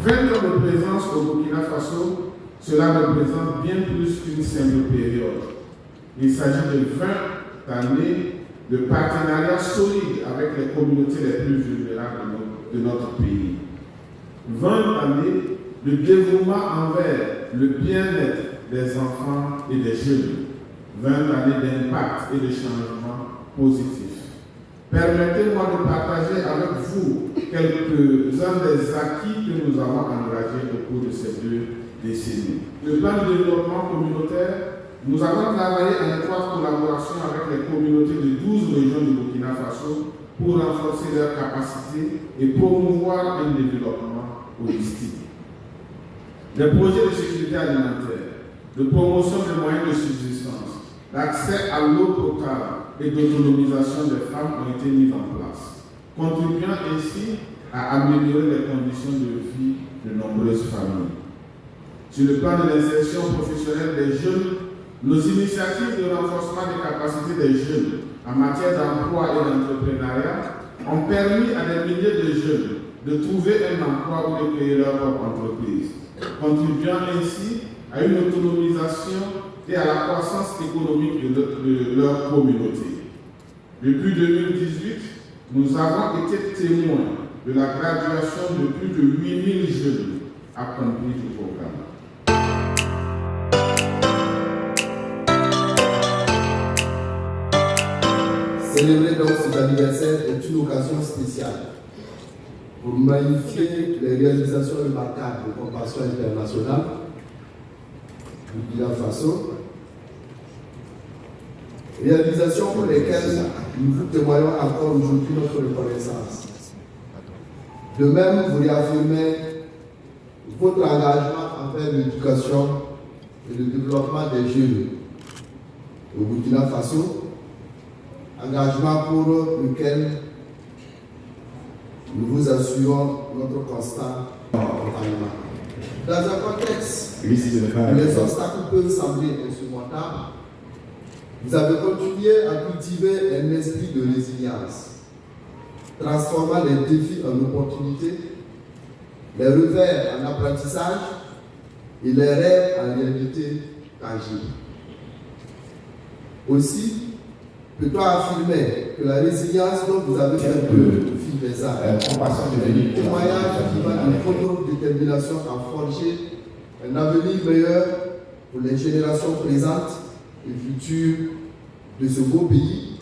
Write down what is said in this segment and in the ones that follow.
20 ans de présence au Burkina Faso, cela représente bien plus qu'une simple période. Il s'agit de 20 années de partenariat solide avec les communautés les plus vulnérables de notre pays. 20 années de dévouement envers le bien-être des enfants et des jeunes. 20 années d'impact et de changement positif. Permettez-moi de partager avec vous quelques-uns des acquis que nous avons engagés au cours de ces 2 décennies. Le plan de développement communautaire, nous avons travaillé en étroite collaboration avec les communautés de 12 régions du Burkina Faso pour renforcer leurs capacités et promouvoir un développement holistique. Des projets de sécurité alimentaire, de promotion des moyens de subsistance, d'accès à l'eau potable et d'autonomisation des femmes ont été mis en place, contribuant ainsi à améliorer les conditions de vie de nombreuses familles. Sur le plan de l'insertion professionnelle des jeunes, nos initiatives de renforcement des capacités des jeunes en matière d'emploi et d'entrepreneuriat ont permis à des milliers de jeunes de trouver un emploi ou de créer leur propre entreprise, contribuant ainsi à une autonomisation et à la croissance économique de leur communauté. Depuis 2018, nous avons été témoins de la graduation de plus de 8000 jeunes accomplis du programme. Célébrer donc cet anniversaire est une occasion spéciale pour magnifier les réalisations remarquables de Compassion internationale du Burkina Faso, réalisations pour lesquelles nous vous témoignons encore aujourd'hui notre reconnaissance. De même, vous réaffirmez votre engagement envers l'éducation et le développement des jeunes au Burkina Faso, engagement pour lequel nous vous assurons notre constant accompagnement. Dans un contexte où les obstacles peuvent sembler insurmontables, vous avez continué à cultiver un esprit de résilience, transformant les défis en opportunités, les revers en apprentissage et les rêves en réalité tangible. Aussi, peut-on affirmer que la résilience dont vous avez fait preuve au fil des ans est un témoignage vivant de votre détermination à forger un avenir meilleur pour les générations présentes et futures de ce beau pays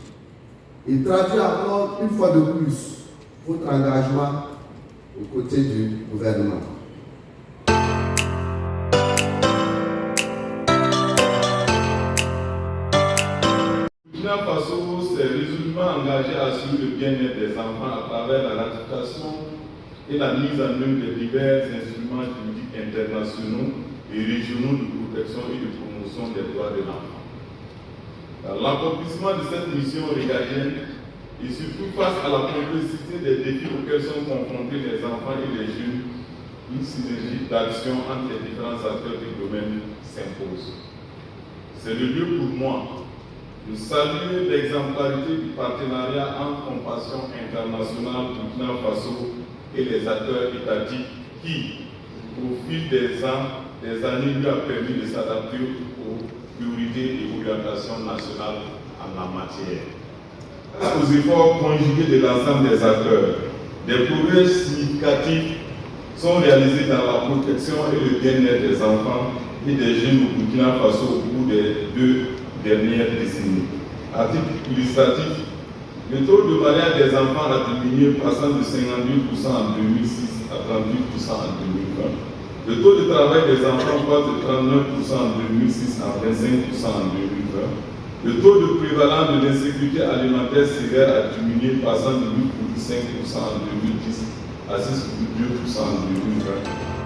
et traduit encore une fois de plus votre engagement aux côtés du gouvernement. Burkina Faso s'est résolument engagé à assurer le bien-être des enfants à travers la ratification et la mise en œuvre de divers instruments juridiques internationaux et régionaux de protection et de promotion des droits de l'enfant. L'accomplissement de cette mission régalienne et surtout face à la complexité des défis auxquels sont confrontés les enfants et les jeunes, une synergie d'action entre les différents acteurs du domaine s'impose. C'est le lieu pour moi de saluer l'exemplarité du partenariat entre Compassion internationale Burkina Faso et les acteurs étatiques qui, au fil des années, lui a permis de s'adapter aux priorités et orientations nationales en la matière. Aux efforts conjugués de l'ensemble des acteurs, des progrès significatifs sont réalisés dans la protection et le bien-être des enfants et des jeunes au Burkina Faso au cours des 2 dernières décennies. À titre illustratif, le taux de mariage des enfants a diminué passant de 58% en 2006 à 38% en 2020. Le taux de travail des enfants passe de 39% en 2006 à 25% en 2020. Le taux de prévalence de l'insécurité alimentaire sévère a diminué passant de 8,5% en 2010 à 6,2% en 2020.